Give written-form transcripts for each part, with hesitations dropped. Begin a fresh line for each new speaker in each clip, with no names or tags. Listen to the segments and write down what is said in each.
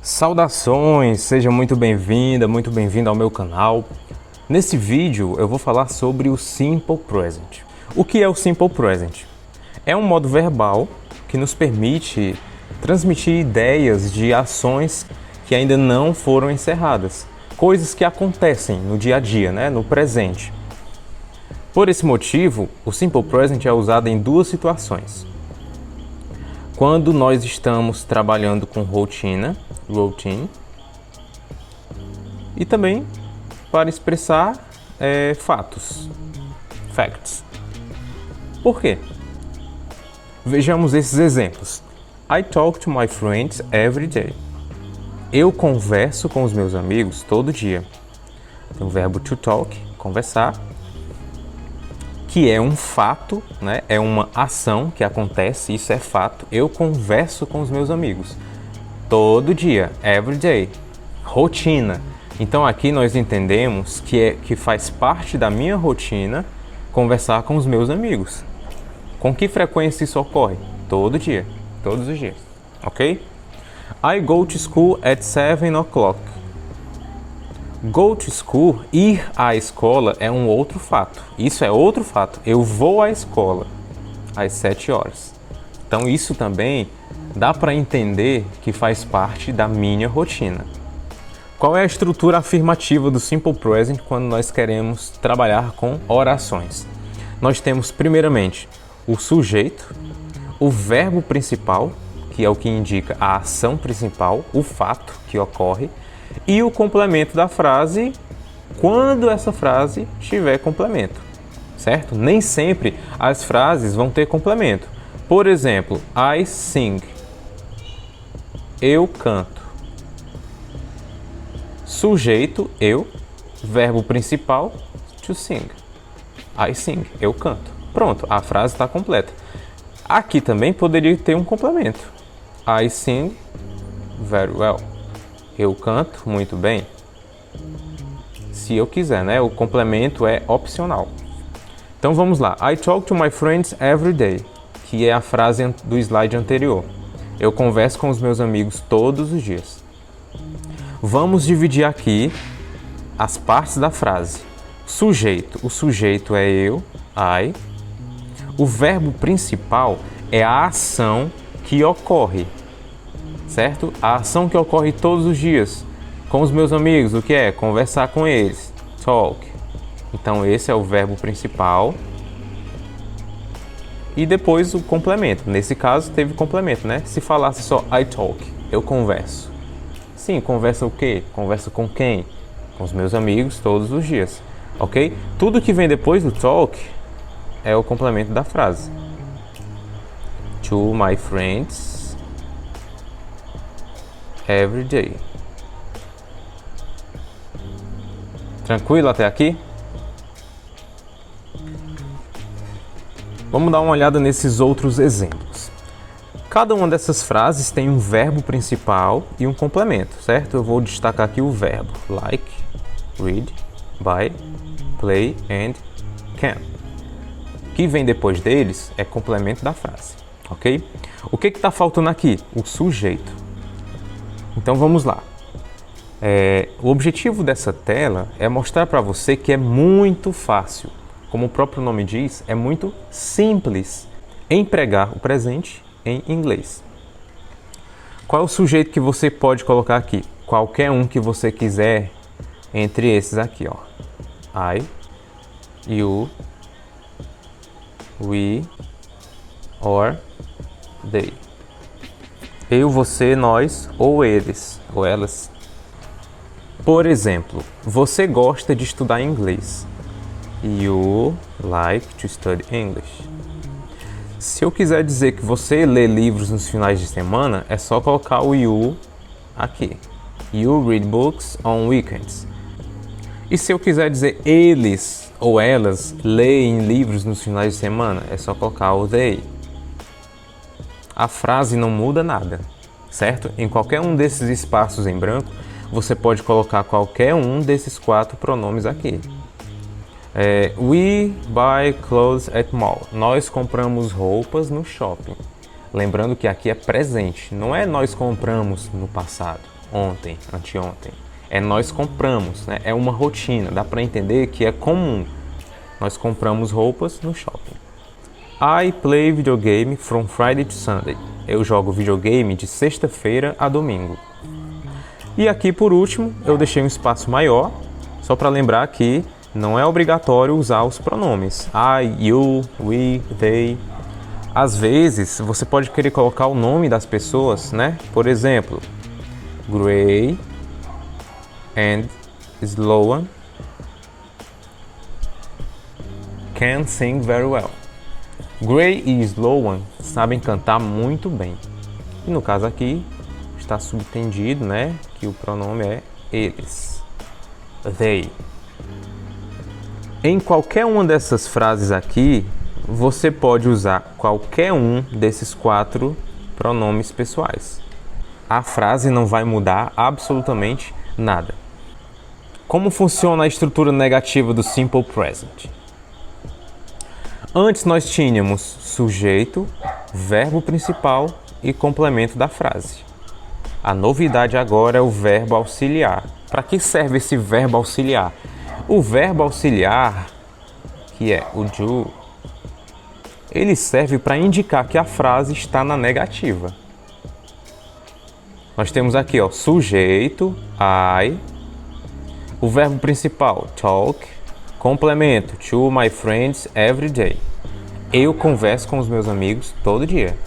Saudações, seja muito bem-vinda, muito bem-vindo ao meu canal. Nesse vídeo eu vou falar sobre o Simple Present. O que é o Simple Present? É um modo verbal que nos permite transmitir ideias de ações que ainda não foram encerradas, coisas que acontecem no dia a dia, no presente. Por esse motivo, o Simple Present é usado em duas situações. Quando nós estamos trabalhando com rotina, routine, e também para expressar fatos, facts. Por quê? Vejamos esses exemplos. I talk to my friends every day. Eu converso com os meus amigos todo dia. Tem o verbo to talk, conversar, que é um fato, é uma ação que acontece, isso é fato. Eu converso com os meus amigos todo dia, every day, rotina. Então aqui nós entendemos que faz parte da minha rotina conversar com os meus amigos. Com que frequência isso ocorre? Todo dia, todos os dias, ok? I go to school at 7 o'clock. Go to school, ir à escola, é um outro fato. Isso é outro fato. Eu vou à escola às 7 horas. Então isso também dá para entender que faz parte da minha rotina. Qual é a estrutura afirmativa do Simple Present quando nós queremos trabalhar com orações? Nós temos primeiramente o sujeito, o verbo principal, que é o que indica a ação principal, o fato que ocorre, e o complemento da frase quando essa frase tiver complemento, certo? Nem sempre as frases vão ter complemento. Por exemplo, I sing. Eu canto. Sujeito, eu. Verbo principal, to sing. I sing. Eu canto. Pronto, a frase está completa. Aqui também poderia ter um complemento. I sing very well. Eu canto muito bem. Se eu quiser, o complemento é opcional. Então vamos lá. I talk to my friends every day, que é a frase do slide anterior. Eu converso com os meus amigos todos os dias. Vamos dividir aqui as partes da frase. Sujeito. O sujeito é eu, I. O verbo principal é a ação que ocorre, certo? A ação que ocorre todos os dias com os meus amigos, o que é? Conversar com eles, talk. Então esse é o verbo principal. E depois o complemento. Nesse caso teve complemento, Se falasse só I talk, eu converso. Sim, conversa o quê? Converso com quem? Com os meus amigos todos os dias, ok? Tudo que vem depois do talk é o complemento da frase. To my friends every day. Tranquilo até aqui? Vamos dar uma olhada nesses outros exemplos. Cada uma dessas frases tem um verbo principal e um complemento, certo? Eu vou destacar aqui o verbo like, read, buy, play and can. O que vem depois deles é complemento da frase, ok? O que está faltando aqui? O sujeito. Então vamos lá. O objetivo dessa tela é mostrar para você que é muito fácil. Como o próprio nome diz, é muito simples empregar o presente em inglês. Qual é o sujeito que você pode colocar aqui? Qualquer um que você quiser entre esses aqui, ó. I, you, we, or they. Eu, você, nós ou eles ou elas. Por exemplo, você gosta de estudar inglês. You like to study English. Se eu quiser dizer que você lê livros nos finais de semana, é só colocar o you aqui. You read books on weekends. E se eu quiser dizer eles ou elas leem livros nos finais de semana, é só colocar o they. A frase não muda nada, certo? Em qualquer um desses espaços em branco, você pode colocar qualquer um desses 4 pronomes aqui. We buy clothes at mall. Nós compramos roupas no shopping. Lembrando que aqui é presente, não é nós compramos no passado. ontem, anteontem. É nós compramos, né? É uma rotina, dá para entender que é comum. Nós compramos roupas no shopping. I play video game from Friday to Sunday. Eu jogo videogame de sexta-feira a domingo. E aqui por último, eu deixei um espaço maior, só para lembrar que não é obrigatório usar os pronomes. I, you, we, they. Às vezes, você pode querer colocar o nome das pessoas, né? Por exemplo, Gray and Sloan can sing very well. Gray e Sloan sabem cantar muito bem. E no caso aqui, está subtendido, né? Que o pronome é eles. They. Em qualquer uma dessas frases aqui, você pode usar qualquer um desses 4 pronomes pessoais. A frase não vai mudar absolutamente nada. Como funciona a estrutura negativa do Simple Present? Antes nós tínhamos sujeito, verbo principal e complemento da frase. A novidade agora é o verbo auxiliar. Para que serve esse verbo auxiliar? O verbo auxiliar, que é o do, ele serve para indicar que a frase está na negativa. Nós temos aqui, ó, sujeito, I, o verbo principal, talk, complemento, to my friends every day. Eu converso com os meus amigos todo dia.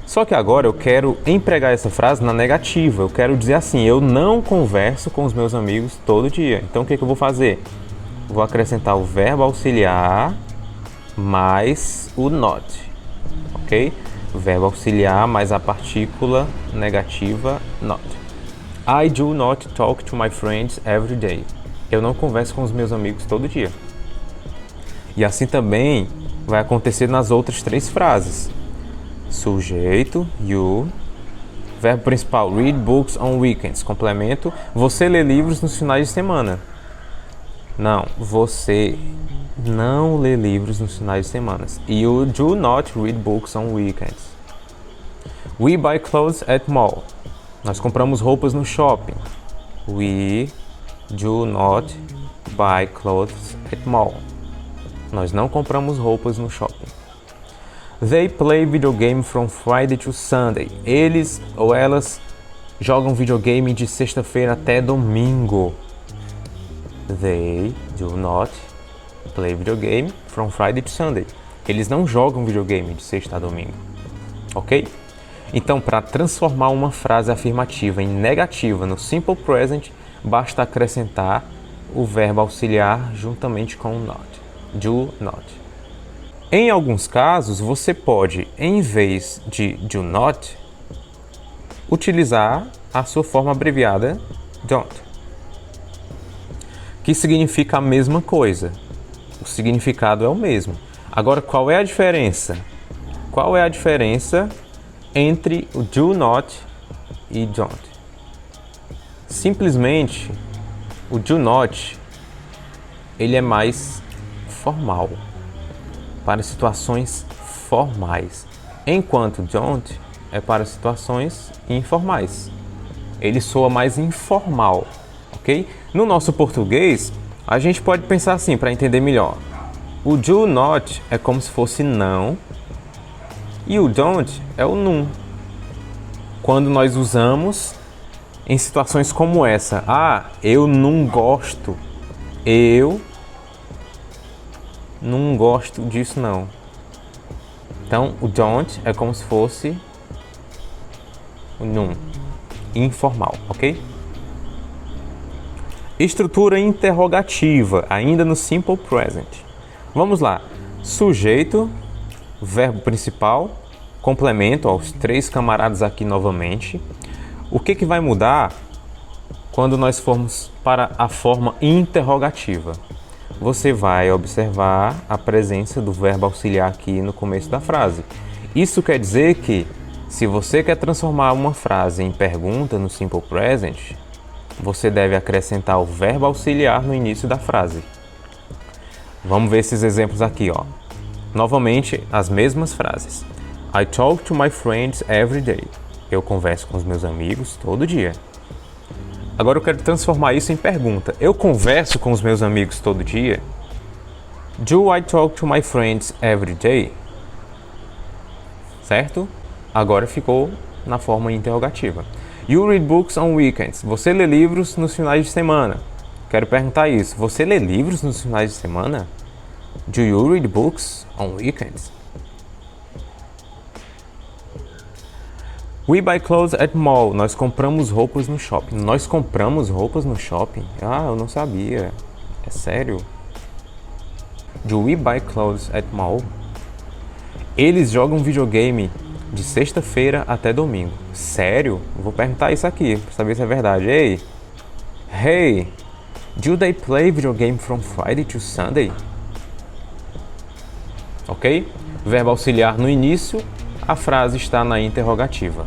Só que agora eu quero empregar essa frase na negativa. Eu quero dizer assim, eu não converso com os meus amigos todo dia. Então o que eu vou fazer? Vou acrescentar o verbo auxiliar mais o not, ok? O verbo auxiliar mais a partícula negativa not. I do not talk to my friends every day. Eu não converso com os meus amigos todo dia. E assim também vai acontecer nas outras 3 frases. Sujeito, you. Verbo principal, read books on weekends. Complemento, você lê livros nos finais de semana. Não, você não lê livros nos finais de semana. You do not read books on weekends. We buy clothes at mall. Nós compramos roupas no shopping. We do not buy clothes at mall. Nós não compramos roupas no shopping. They play video game from Friday to Sunday. Eles ou elas jogam videogame de sexta-feira até domingo. They do not play video game from Friday to Sunday. Eles não jogam videogame de sexta a domingo. Ok? Então, para transformar uma frase afirmativa em negativa no Simple Present, basta acrescentar o verbo auxiliar juntamente com o not. Do not. Em alguns casos, você pode, em vez de do not, utilizar a sua forma abreviada don't, que significa a mesma coisa. O significado é o mesmo. Agora, qual é a diferença? Qual é a diferença entre o do not e don't? Simplesmente, o do not, ele é mais formal, para situações formais, enquanto don't é para situações informais. Ele soa mais informal, ok? No nosso português, a gente pode pensar assim, para entender melhor. O do not é como se fosse não, e o don't é o num. Quando nós usamos em situações como essa, eu não gosto, eu não gosto disso não. Então, o don't é como se fosse o num, informal, ok? Estrutura interrogativa, ainda no Simple Present. Vamos lá. Sujeito, verbo principal, complemento aos 3 camaradas aqui novamente. O que vai mudar quando nós formos para a forma interrogativa? Você vai observar a presença do verbo auxiliar aqui no começo da frase. Isso quer dizer que, se você quer transformar uma frase em pergunta no Simple Present, você deve acrescentar o verbo auxiliar no início da frase. Vamos ver esses exemplos aqui, ó. Novamente, as mesmas frases. I talk to my friends every day. Eu converso com os meus amigos todo dia. Agora eu quero transformar isso em pergunta. Eu converso com os meus amigos todo dia? Do I talk to my friends every day? Certo? Agora ficou na forma interrogativa. You read books on weekends. Você lê livros nos finais de semana? Quero perguntar isso. Você lê livros nos finais de semana? Do you read books on weekends? We buy clothes at mall. Nós compramos roupas no shopping. Nós compramos roupas no shopping? Ah, eu não sabia. É sério? Do we buy clothes at mall? Eles jogam videogame de sexta-feira até domingo. Sério? Vou perguntar isso aqui pra saber se é verdade. Hey, do they play video game from Friday to Sunday? Ok? Verbo auxiliar no início, a frase está na interrogativa.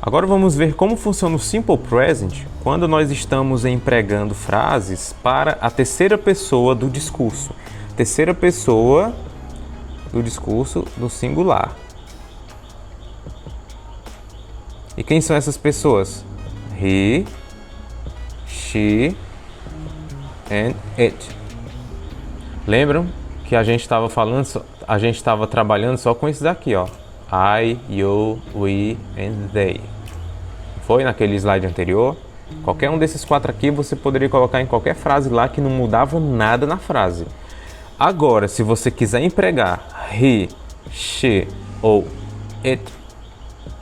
Agora vamos ver como funciona o Simple Present quando nós estamos empregando frases para a terceira pessoa do discurso. Terceira pessoa do discurso do singular. E quem são essas pessoas? He, she and it. Lembram que a gente estava trabalhando só com esses aqui, ó. I, you, we and they. Foi naquele slide anterior? Qualquer um desses quatro aqui você poderia colocar em qualquer frase lá que não mudava nada na frase. Agora, se você quiser empregar he, she ou it,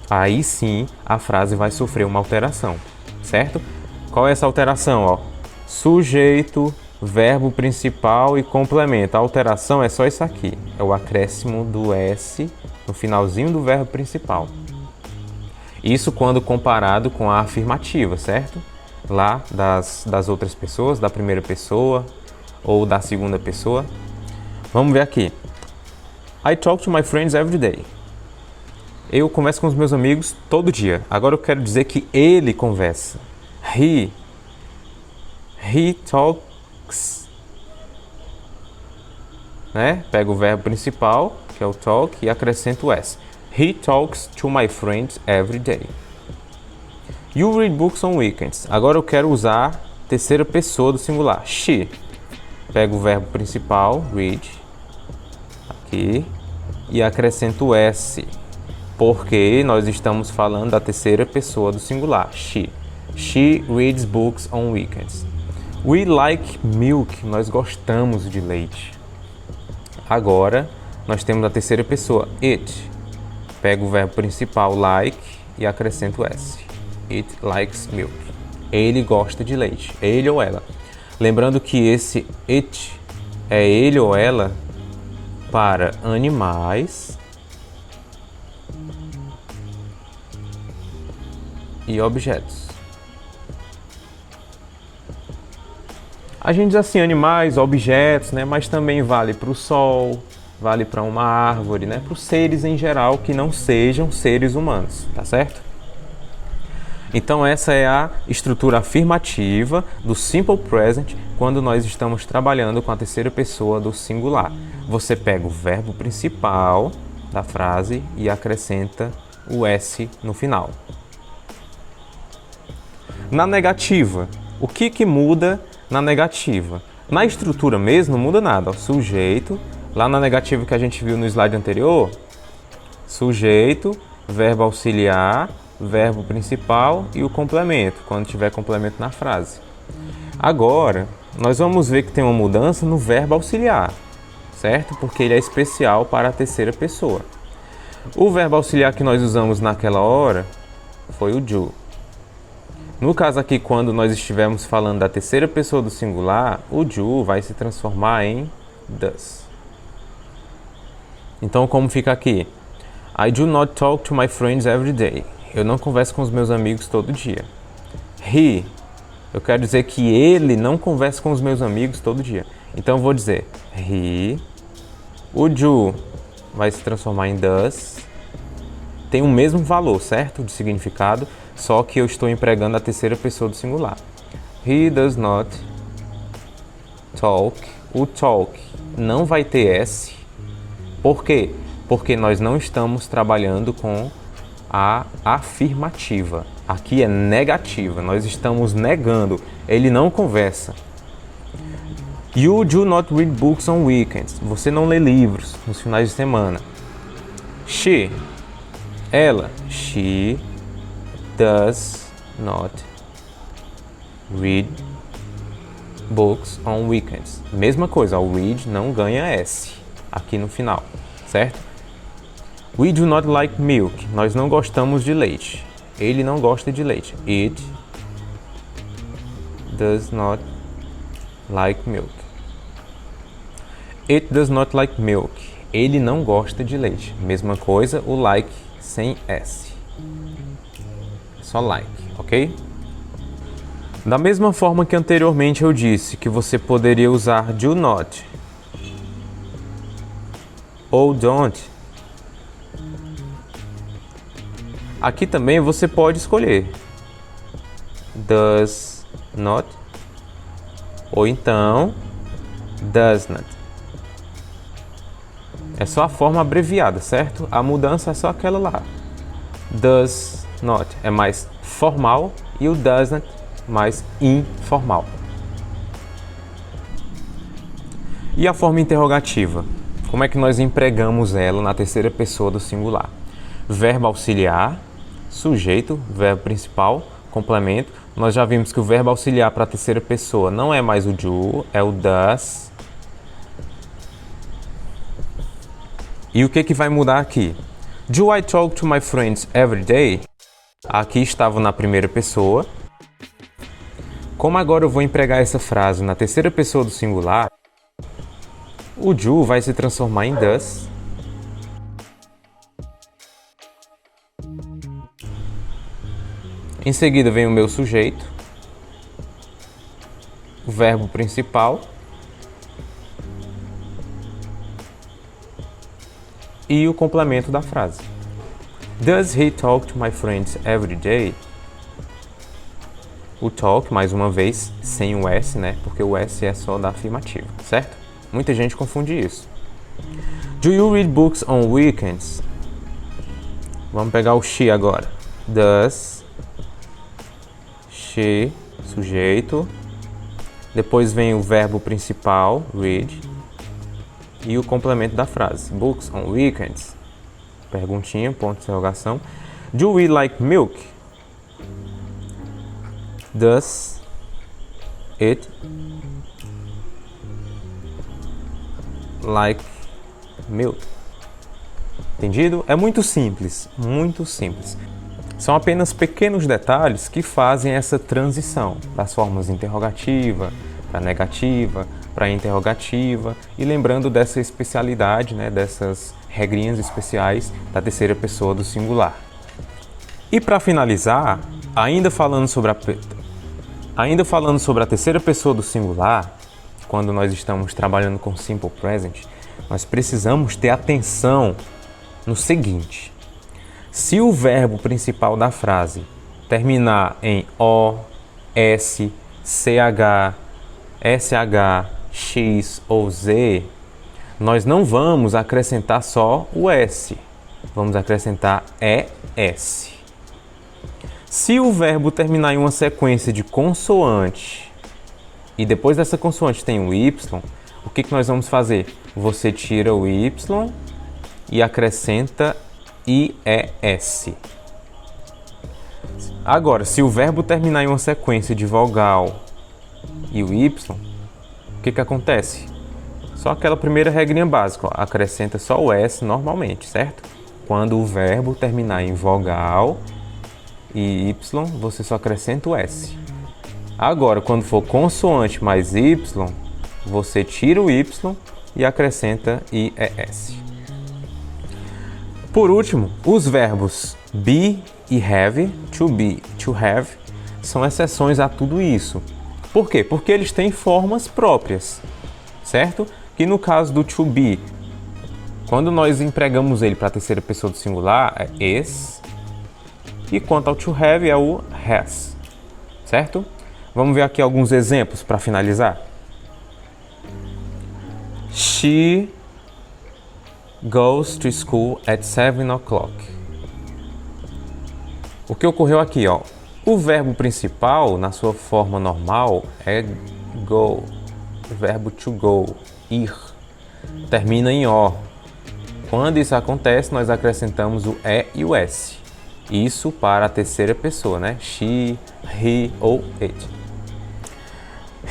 aí sim a frase vai sofrer uma alteração, certo? Qual é essa alteração? Ó? Sujeito, verbo principal e complemento. A alteração é só isso aqui, é o acréscimo do S no finalzinho do verbo principal. Isso quando comparado com a afirmativa, certo? Lá das outras pessoas, da primeira pessoa ou da segunda pessoa. Vamos ver aqui. I talk to my friends every day. Eu converso com os meus amigos todo dia. Agora eu quero dizer que ele conversa. He talks. Né? Pega o verbo principal, que é o talk, e acrescenta o S. He talks to my friends every day. You read books on weekends. Agora eu quero usar terceira pessoa do singular. She. Pega o verbo principal, read, aqui, e acrescento o S, porque nós estamos falando da terceira pessoa do singular. She. She reads books on weekends. We like milk. Nós gostamos de leite. Agora, nós temos a terceira pessoa, it. Pega o verbo principal, like, e acrescento o S. It likes milk. Ele gosta de leite. Ele ou ela. Lembrando que esse it é ele ou ela para animais e objetos. A gente diz assim, animais, objetos, né? Mas também vale para o sol, vale para uma árvore, né? Para os seres em geral que não sejam seres humanos, tá certo? Então essa é a estrutura afirmativa do Simple Present quando nós estamos trabalhando com a terceira pessoa do singular. Você pega o verbo principal da frase e acrescenta o S no final. Na negativa, o que muda na negativa? Na estrutura mesmo não muda nada. Ó. Sujeito, lá na negativa que a gente viu no slide anterior, sujeito, verbo auxiliar, verbo principal e o complemento, quando tiver complemento na frase. Agora, nós vamos ver que tem uma mudança no verbo auxiliar, certo? Porque ele é especial para a terceira pessoa. O verbo auxiliar que nós usamos naquela hora foi o do. No caso aqui, quando nós estivermos falando da terceira pessoa do singular, o do vai se transformar em does. Então, como fica aqui? I do not talk to my friends every day. Eu não converso com os meus amigos todo dia. He, eu quero dizer que ele não conversa com os meus amigos todo dia. Então eu vou dizer he. O do vai se transformar em does. Tem o mesmo valor, certo? De significado, só que eu estou empregando a terceira pessoa do singular. He does not talk. O talk não vai ter S. Por quê? Porque nós não estamos trabalhando com a afirmativa. Aqui é negativa, nós estamos negando, ele não conversa. You do not read books on weekends. Você não lê livros nos finais de semana. She, ela, she does not read books on weekends. Mesma coisa, o read não ganha S aqui no final, certo? We do not like milk. Nós não gostamos de leite. Ele não gosta de leite. It does not like milk. It does not like milk. Ele não gosta de leite. Mesma coisa, o like sem S. Só like, ok? Da mesma forma que anteriormente eu disse que você poderia usar do not ou don't, aqui também você pode escolher does not ou então does not. É só a forma abreviada, certo? A mudança é só aquela lá. Does not é mais formal e o does not mais informal. E a forma interrogativa? Como é que nós empregamos ela na terceira pessoa do singular? Verbo auxiliar, sujeito, verbo principal, complemento. Nós já vimos que o verbo auxiliar para a terceira pessoa não é mais o do, é o does. E o que vai mudar aqui? Do I talk to my friends every day? Aqui estava na primeira pessoa. Como agora eu vou empregar essa frase na terceira pessoa do singular, o do vai se transformar em does. Em seguida vem o meu sujeito, o verbo principal e o complemento da frase. Does he talk to my friends every day? O talk, mais uma vez, sem o S, né? Porque o S é só da afirmativa, certo? Muita gente confunde isso. Do you read books on weekends? Vamos pegar o she agora. Does she, sujeito. Depois vem o verbo principal, read. E o complemento da frase. Books on weekends. Perguntinha, ponto de interrogação. Do we like milk? Does it like milk? Entendido? É muito simples, muito simples. São apenas pequenos detalhes que fazem essa transição das formas interrogativa para negativa, para interrogativa, e lembrando dessa especialidade, né, dessas regrinhas especiais da terceira pessoa do singular. E para finalizar, ainda falando sobre a terceira pessoa do singular, quando nós estamos trabalhando com Simple Present, nós precisamos ter atenção no seguinte: se o verbo principal da frase terminar em O, S, CH, SH, X ou Z, nós não vamos acrescentar só o S, vamos acrescentar ES. Se o verbo terminar em uma sequência de consoante e depois dessa consoante tem o Y, o que nós vamos fazer? Você tira o Y e acrescenta IES. Agora, se o verbo terminar em uma sequência de vogal e o Y, o que acontece? Só aquela primeira regrinha básica, ó, acrescenta só o S normalmente, certo? Quando o verbo terminar em vogal e Y, você só acrescenta o S. Agora, quando for consoante mais Y, você tira o Y e acrescenta IES. Por último, os verbos be e have, to be, to have, são exceções a tudo isso. Por quê? Porque eles têm formas próprias, certo? Que no caso do to be, quando nós empregamos ele para a terceira pessoa do singular, é is, e quanto ao to have é o has, certo? Vamos ver aqui alguns exemplos para finalizar. She goes to school at 7 o'clock. O que ocorreu aqui, ó? O verbo principal, na sua forma normal, é go. O verbo to go, ir, termina em O. Quando isso acontece, nós acrescentamos o E e o S. Isso para a terceira pessoa, né? She, he ou it.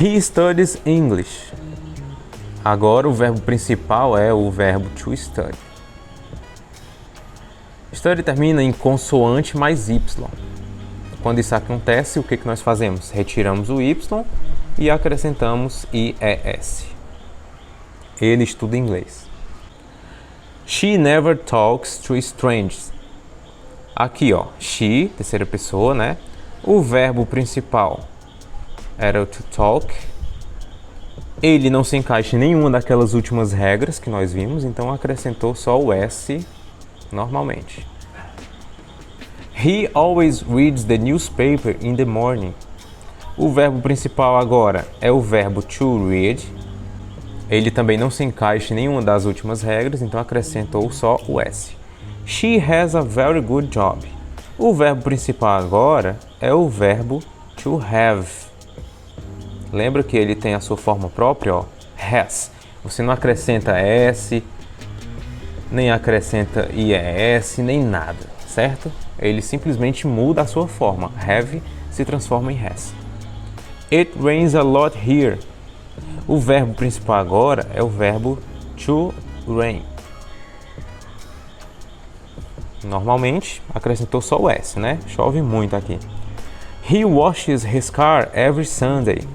He studies English. Agora o verbo principal é o verbo to study. Study termina em consoante mais Y. Quando isso acontece, o que nós fazemos? Retiramos o Y e acrescentamos IES. Ele estuda inglês. She never talks to strangers. Aqui, ó, she, terceira pessoa, né? O verbo principal era o to talk. Ele não se encaixa em nenhuma daquelas últimas regras que nós vimos, então acrescentou só o S normalmente. He always reads the newspaper in the morning. O verbo principal agora é o verbo to read. Ele também não se encaixa em nenhuma das últimas regras, então acrescentou só o S. She has a very good job. O verbo principal agora é o verbo to have. Lembra que ele tem a sua forma própria, ó? Has. Você não acrescenta S, nem acrescenta IES, nem nada, certo? Ele simplesmente muda a sua forma. Have se transforma em has. It rains a lot here. O verbo principal agora é o verbo to rain. Normalmente, acrescentou só o S, né? Chove muito aqui. He washes his car every Sunday.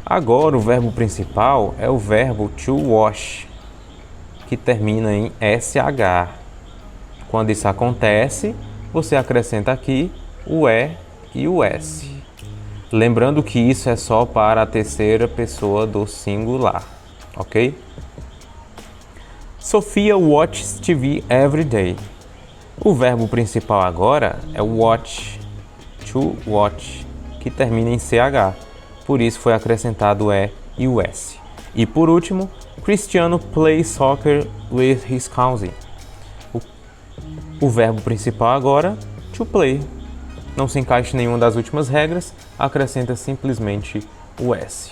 Agora, o verbo principal é o verbo to wash, que termina em SH. Quando isso acontece, você acrescenta aqui o E e o S. Lembrando que isso é só para a terceira pessoa do singular, ok? Sophia watches TV every day. O verbo principal agora é watch, to watch, que termina em CH. Por isso foi acrescentado o E e o S. E por último, Cristiano plays soccer with his cousin. O verbo principal agora, to play. Não se encaixa em nenhuma das últimas regras, acrescenta simplesmente o S.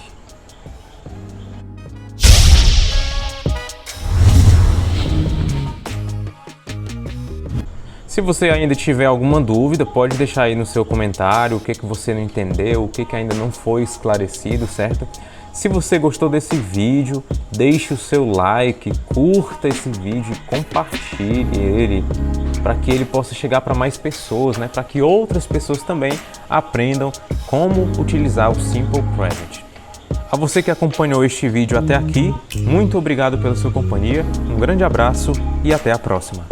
Se você ainda tiver alguma dúvida, pode deixar aí no seu comentário o que você não entendeu, o que ainda não foi esclarecido, certo? Se você gostou desse vídeo, deixe o seu like, curta esse vídeo e compartilhe ele para que ele possa chegar para mais pessoas, né? Para que outras pessoas também aprendam como utilizar o Simple Present. A você que acompanhou este vídeo até aqui, muito obrigado pela sua companhia, um grande abraço e até a próxima.